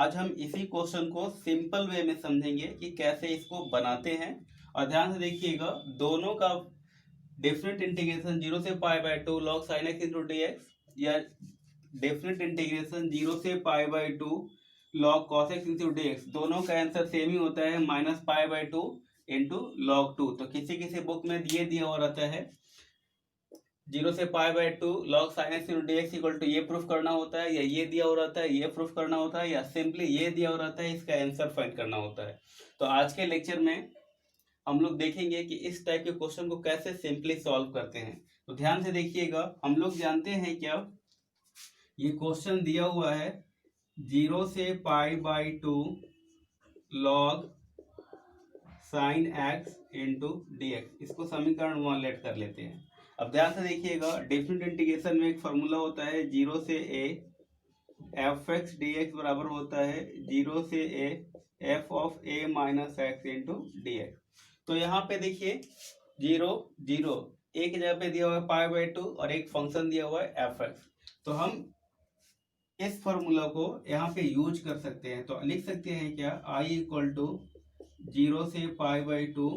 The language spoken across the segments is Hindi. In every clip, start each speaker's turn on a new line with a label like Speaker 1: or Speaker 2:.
Speaker 1: आज हम इसी क्वेश्चन को सिंपल वे में समझेंगे कि कैसे इसको बनाते हैं। और ध्यान से देखिएगा, दोनों का डेफिनेट इंटीग्रेशन 0 से pi by 2 log sin x into d x या डेफिनेट इंटीग्रेशन 0 से pi by 2 log cos x into d x, दोनों का आंसर सेम ही होता है minus pi by 2 into log 2। तो किसी किसी बुक में ये दिया हुआ रहता है 0 से pi by 2 log sin x into d x equal to ये प्रूफ करना होता है, या ये दिया हुआ रहता है ये प्रूफ करना होता है, या सिंपली ये दिया हुआ रहता है इसका आंसर फाइंड करना होता है। तो आज के लेक्चर में हम लोग देखेंगे कि इस टाइप के क्वेश्चन को कैसे सिंपली सॉल्व करते हैं। तो ध्यान से देखिएगा, हम लोग जानते हैं क्या, ये क्वेश्चन दिया हुआ है 0 से pi by 2 log sin x into d x, इसको समीकरण 1 लेट कर लेते हैं। अब ध्यान से देखिएगा, डेफिनेट इंटीग्रेशन में एक फॉर्मूला होता है 0 से a F x D x बराबर होता है 0 से a F of a minus x into d x. तो यहाँ पे देखिए 0 0 एक जगह पे दिया हुआ है पाई बाय 2 और एक फंक्शन दिया हुआ है एफ एक्स। तो हम इस फॉर्मूला को यहाँ पे यूज कर सकते हैं। तो लिख सकते हैं क्या, i इक्वल टू 0 से पाई बाय 2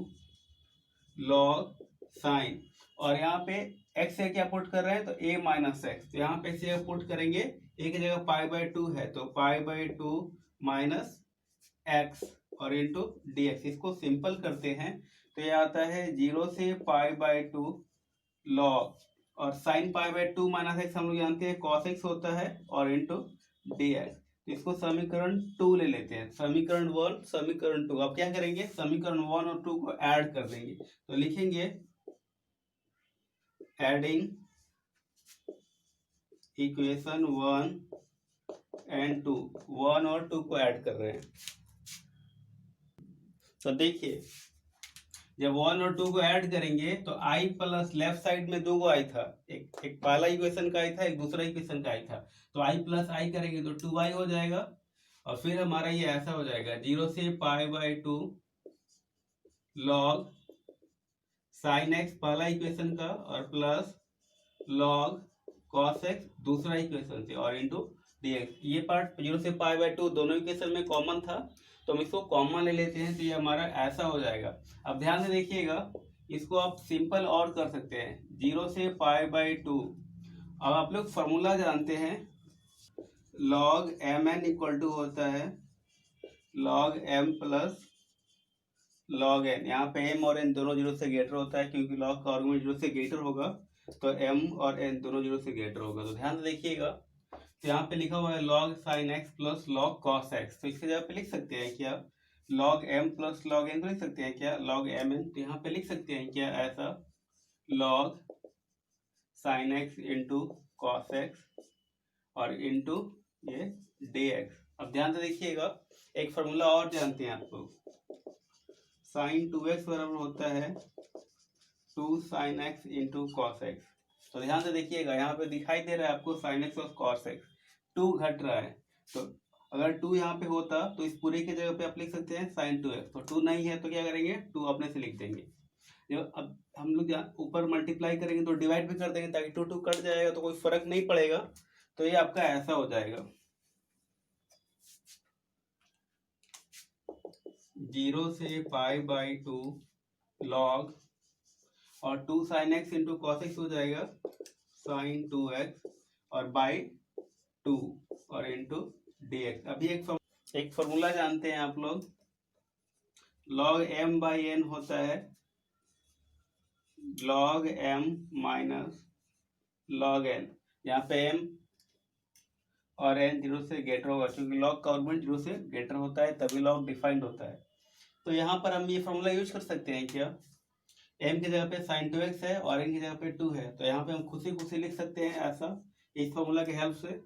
Speaker 1: log साइन, और यहाँ पे x से क्या पुट कर रहे हैं तो a माइनस एक्स, तो यहाँ पे से पुट करेंगे, एक जगह पाई बाय 2 है तो पाई बाय 2 माइनस एक्स और इंटू डी एक्स। इसको सिंपल करते हैं तो ये आता है 0 से पाई बाय 2 log, और sine pi by 2 minus x हम लोग जानते हैं cos x होता है, और इंटू डी एक्स। इसको समीकरण 2 ले लेते हैं, समीकरण 1 समीकरण 2। अब क्या करेंगे, समीकरण 1 और 2 को ऐड कर देंगे। तो लिखेंगे एडिंग इक्वेशन 1 एंड 2, 1 और 2 को ऐड कर रहे हैं। तो देखिए जब 1 और 2 को ऐड करेंगे तो i प्लस लेफ्ट साइड में दो आई था, एक पहला इक्वेशन का आई था, एक दूसरा इक्वेशन का आई था। तो i प्लस आई करेंगे तो 2i हो जाएगा, और फिर हमारा ये ऐसा हो जाएगा 0 से pi by 2 log sine x पहला इक्वेशन का, और प्लस log cos x दूसरा इक्वेशन से, और इंटू dx। ये पार्ट 0 से पाई बाय 2 दोनों इक्वेशन में कॉमन था, तो हम इसको कॉमन ले लेते हैं, तो ये हमारा ऐसा हो जाएगा। अब ध्यान से देखिएगा, इसको आप सिंपल और कर सकते हैं 0 से पाई बाय 2। अब आप लोग फॉर्मूला जानते हैं log mn इक्वल टू होता है log m plus log n। यहाँ पे m और n दोनों 0 से ग्रेटर होता है, क्योंकि log का आर्गुमेंट 0 से ग्रेटर होगा, तो m और n दोनों 0 से ग्रेटर होगा। तो ध्यान से देखिएगा, तो यहाँ पे लिखा हुआ है log sin x plus log cos x, तो इसके जगह पे लिख सकते हैं क्या log m plus log n, को लिख सकते हैं क्या log mn। तो यहाँ पे लिख सकते हैं क्या ऐसा log sin x into cos x और इंटू ये dx। अब ध्यान से देखिएगा, एक फॉर्मूला और जानते हैं आपको, sin 2x बराबर होता है 2 sin x into cos x। तो ध्यान से देखिएगा, यहाँ पे दिखाई दे रहा है आपको sin x और cos x, 2 घट रहा है। तो अगर 2 यहाँ पे होता तो इस पूरे की जगह पे आप लिख सकते हैं sin 2x। तो 2 नहीं है तो क्या करेंगे, 2 अपने से लिख देंगे। जब अब हम लोग ऊपर मल्टीप्लाई करेंगे तो डिवाइड भी कर देंगे, ताकि 2 2 कट जाएगा तो कोई फर्क नहीं पड़ेगा। तो ये आपका ऐसा हो जाएगा 0 से पाई बाय 2 log, और 2 sin x into cos x हो जाएगा sin 2x, और बाई 2 और इंटू dx। अभी एक फॉर्मूला जानते हैं आप लोग, log m बाई n होता है log m minus log n। यहाँ पे m और n 0 से ग्रेटर होगा, क्योंकि log का आर्गुमेंट 0 से ग्रेटर होता है, तभी log डिफाइंड होता है। तो यहाँ पर हम ये फॉर्मूला यूज कर सकते हैं क्या, m की जगह पे sin 2x है और n की जगह पे 2 है, तो यहाँ पे हम खुशी लिख सकते हैं ऐसा, इस फॉर्मूला के हेल्प से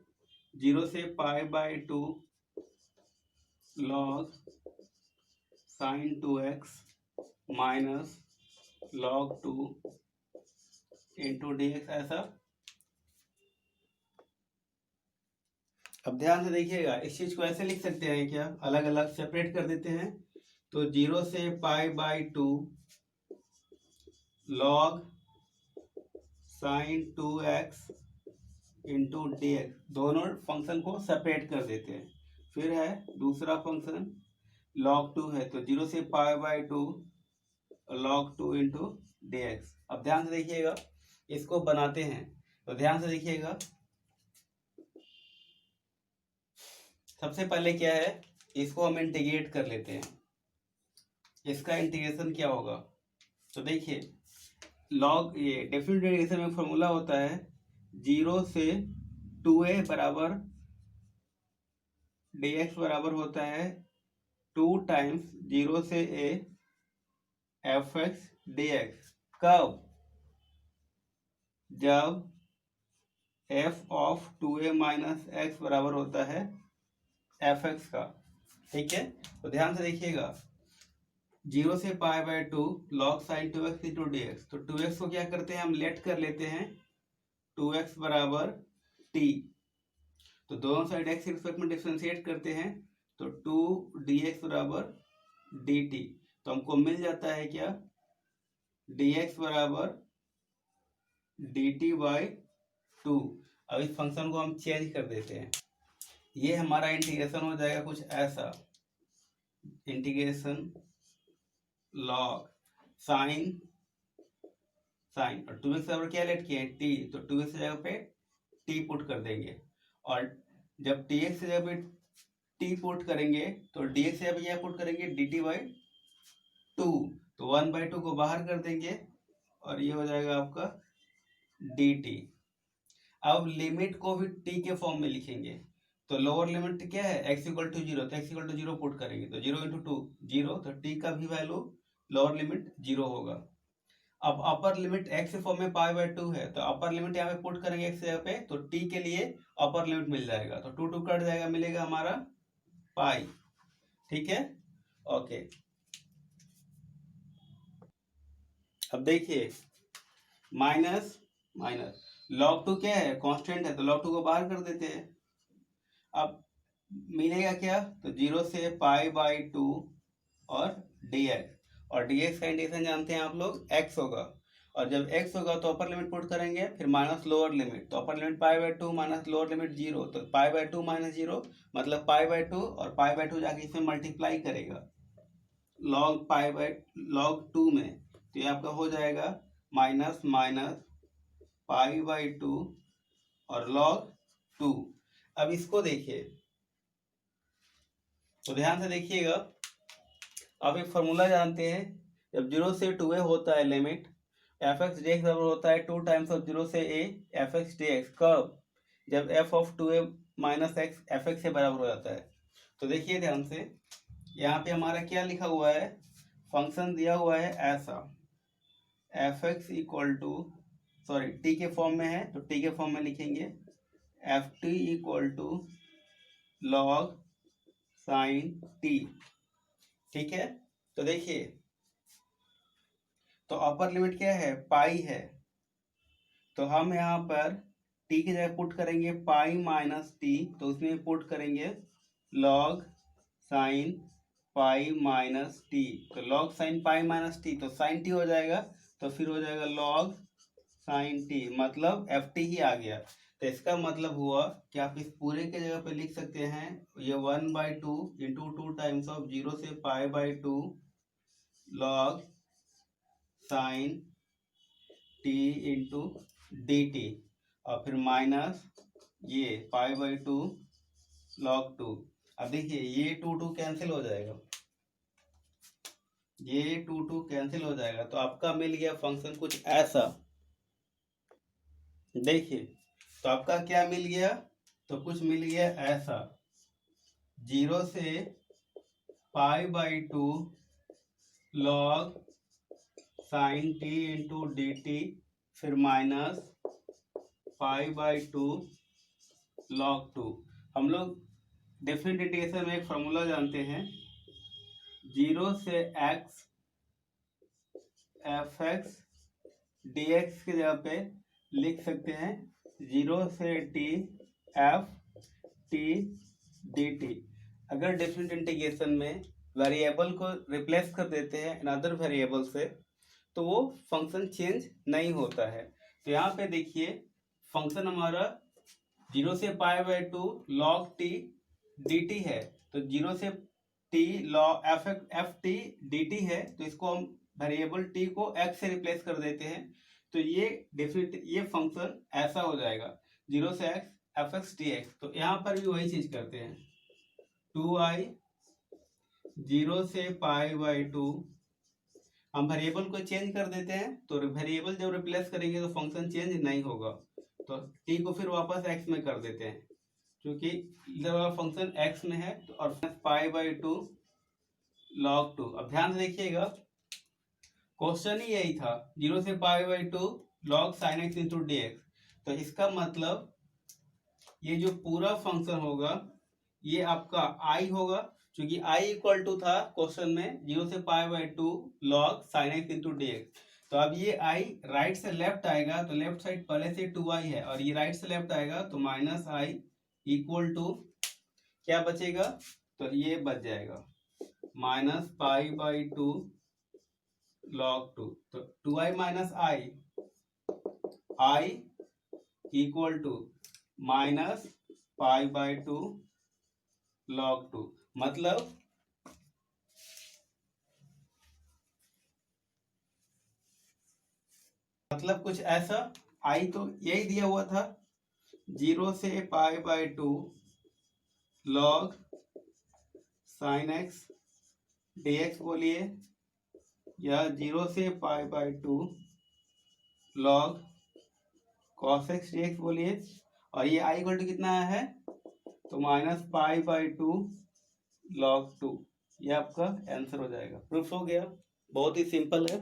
Speaker 1: 0 से pi by 2 log sin 2x minus log 2 into dx ऐसा। अब ध्यान से देखिएगा, इस चीज को ऐसे लिख सकते हैं क्या, अलग अलग सेपरेट कर देते हैं। तो 0 से pi by 2 log sin 2x into dx, दोनों फंक्शन को सेपरेट कर देते हैं। फिर है दूसरा फंक्शन log 2 है, तो 0 से pi by 2 log 2 into d x. अब ध्यान से देखिएगा, इसको बनाते हैं तो ध्यान से देखिएगा। सबसे पहले क्या है, इसको हम इंटीग्रेट कर लेते हैं। इसका इंटीग्रेशन क्या होगा, तो देखिए लॉग, ये डेफिनेट इंटीग्रेशन में फॉर्मूला होता है 0 से 2a बराबर dx बराबर होता है 2 टाइम्स 0 से a F x D x. कब, जब f of 2a minus x बराबर होता है एफ एक्स का। ठीक है, तो ध्यान से देखिएगा, 0 से pi by 2 log sign 2x into d x. तो 2x को क्या करते हैं, हम लेट कर लेते हैं 2x बराबर t। तो दोनों साइड x के रिस्पेक्ट में डिफरेंशिएट करते हैं, तो 2 dx बराबर dt। तो हमको मिल जाता है क्या, dx बराबर dt बाई 2। अब इस फंक्शन को हम चेंज कर देते हैं, ये हमारा इंटीग्रेशन हो जाएगा कुछ ऐसा, इंटीग्रेशन लॉग साइन और 2x बराबर क्या लेट किए हैं t, तो 2x की जगह पे t पुट कर देंगे, और जब dx की जगह पे t पुट करेंगे तो dx की जगह पे क्या पुट करेंगे, dt बाई 2। तो 1/2 को बाहर कर देंगे और ये हो जाएगा आपका dt। अब लिमिट को भी t के फॉर्म में लिखेंगे, तो लोअर लिमिट क्या है, x इक्वल टू 0, तो x इक्वल टू 0 पुट करेंगे, तो 0 इंटू 2 0, तो t का भी वैल्यू लोअर लिमिट 0 होगा। अब अपर लिमिट x के फॉर्म में पाई बाई 2 है, तो अपर लिमिट यहाँ पे पुट करेंगे x जगह पे, तो t के लिए अपर लिमिट मिल जाएगा, तो 2 2 कट जाएगा, मिलेगा हमारा पाई। ठीक है, ओके। अब देखिए माइनस माइनस log 2 क्या है, कांस्टेंट है, तो log 2 को बाहर कर देते हैं। अब मिलेगा क्या, तो 0 से पाई बाई 2 और dx, और dx का इंटीग्रेशन जानते हैं आप लोग, x होगा, और जब x होगा तो अपर लिमिट पुट करेंगे, फिर माइनस लोअर लिमिट, तो upper limit pi by 2 minus lower limit 0, तो पाई बाई 2 माइनस 0 मतलब पाई बाई 2, और पाई बाई 2 जाके इसमें मल्टीप्लाई करेगा लॉग पाई बाई लॉग 2 में, तो ये आपका हो जाएगा माइनस माइनस पाई बाई 2 और लॉग 2। अब इसको देखिए, तो ध्यान से देखिएगा, आप एक फॉर्मूला जानते हैं, जब 0 से 2a होता है limit, F x D x बराबर होता है 2 टाइम्स ऑफ 0 से a F x D x. कब, जब f of 2a minus x F x से बराबर हो जाता है। तो देखिए ध्यान से, यहाँ पे हमारा क्या लिखा हुआ है, फंक्शन दिया हुआ है ऐसा, f x equal to, sorry t के फॉर्म में है, तो t के फॉर्म में लिखेंगे f t equal to log sine t। ठीक है, तो देखिए, तो अपर लिमिट क्या है, पाई है, तो हम यहाँ पर t की जगह पुट करेंगे पाई माइनस t, तो उसमें पुट करेंगे log sine pi minus t, तो log sine pi minus t, तो साइन t हो जाएगा, तो फिर हो जाएगा लॉग साइन t, मतलब एफ टी ही आ गया। तो इसका मतलब हुआ कि आप इस पूरे के जगह पे लिख सकते हैं, ये 1/2 इंटू 2 टाइम्स ऑफ 0 से pi by 2 log sine t into D T, और फिर माइनस ये पाई बाई 2 लॉग 2। अब देखिए ये 2 2 कैंसिल हो जाएगा, ये 2 2 कैंसिल हो जाएगा, तो आपका मिल गया फंक्शन कुछ ऐसा। देखिए, तो आपका क्या मिल गया, तो कुछ मिल गया ऐसा, 0 से pi by 2 log sign T into D T, फिर माइनस पाई बाई 2 लॉग 2। हम लोग डेफिनेट इंटीग्रेशन में एक फॉर्मूला जानते हैं, 0 से x F x D x की जगह पे लिख सकते हैं 0 से t F T D T. अगर डिफरेंट इंटीग्रेशन में वेरिएबल को रिप्लेस कर देते हैं अनदर वेरिएबल से, तो वो फंक्शन चेंज नहीं होता है। तो यहाँ पे देखिए फंक्शन हमारा 0 से pi by 2 log T dt है, तो 0 से t log F T D T है, तो इसको हम वेरिएबल t को x से रिप्लेस कर देते हैं, तो ये डेफिनेट ये फंक्शन ऐसा हो जाएगा 0 से x F x T x. तो यहाँ पर भी वही चीज करते हैं, 2i 0 से π/2 हम वेरिएबल को चेंज कर देते हैं, तो वेरिएबल जब रिप्लेस करेंगे तो फंक्शन चेंज नहीं होगा, तो t को फिर वापस x में कर देते हैं, क्योंकि इधर वाला फंक्शन x में है, तो और π/2 log 2। अब ध्यान से देखिएगा, क्वेश्चन ही यही था 0 से π/2 log sin x into d x, तो इसका मतलब ये जो पूरा फंक्शन होगा ये आपका i होगा, क्योंकि i इक्वल टू था क्वेश्चन में 0 से π/2 log sin x into d x. तो अब ये i राइट से लेफ्ट आएगा, तो लेफ्ट साइड पहले से 2i है, और ये राइट से लेफ्ट आएगा तो -i इक्वल टू क्या बचेगा, तो ये बच जाएगा -π/2 log 2। तो 2i minus i equal to -π/2 log 2। मतलब कुछ ऐसा, i तो यही दिया हुआ था 0 से π/2 log sin x dx बोलिए, या 0 से π/2 log cos x dx बोलिए, और ये i इक्वल टू कितना है, तो -π/2 log 2। ये आपका आंसर हो जाएगा। प्रूफ हो गया, बहुत ही सिंपल है।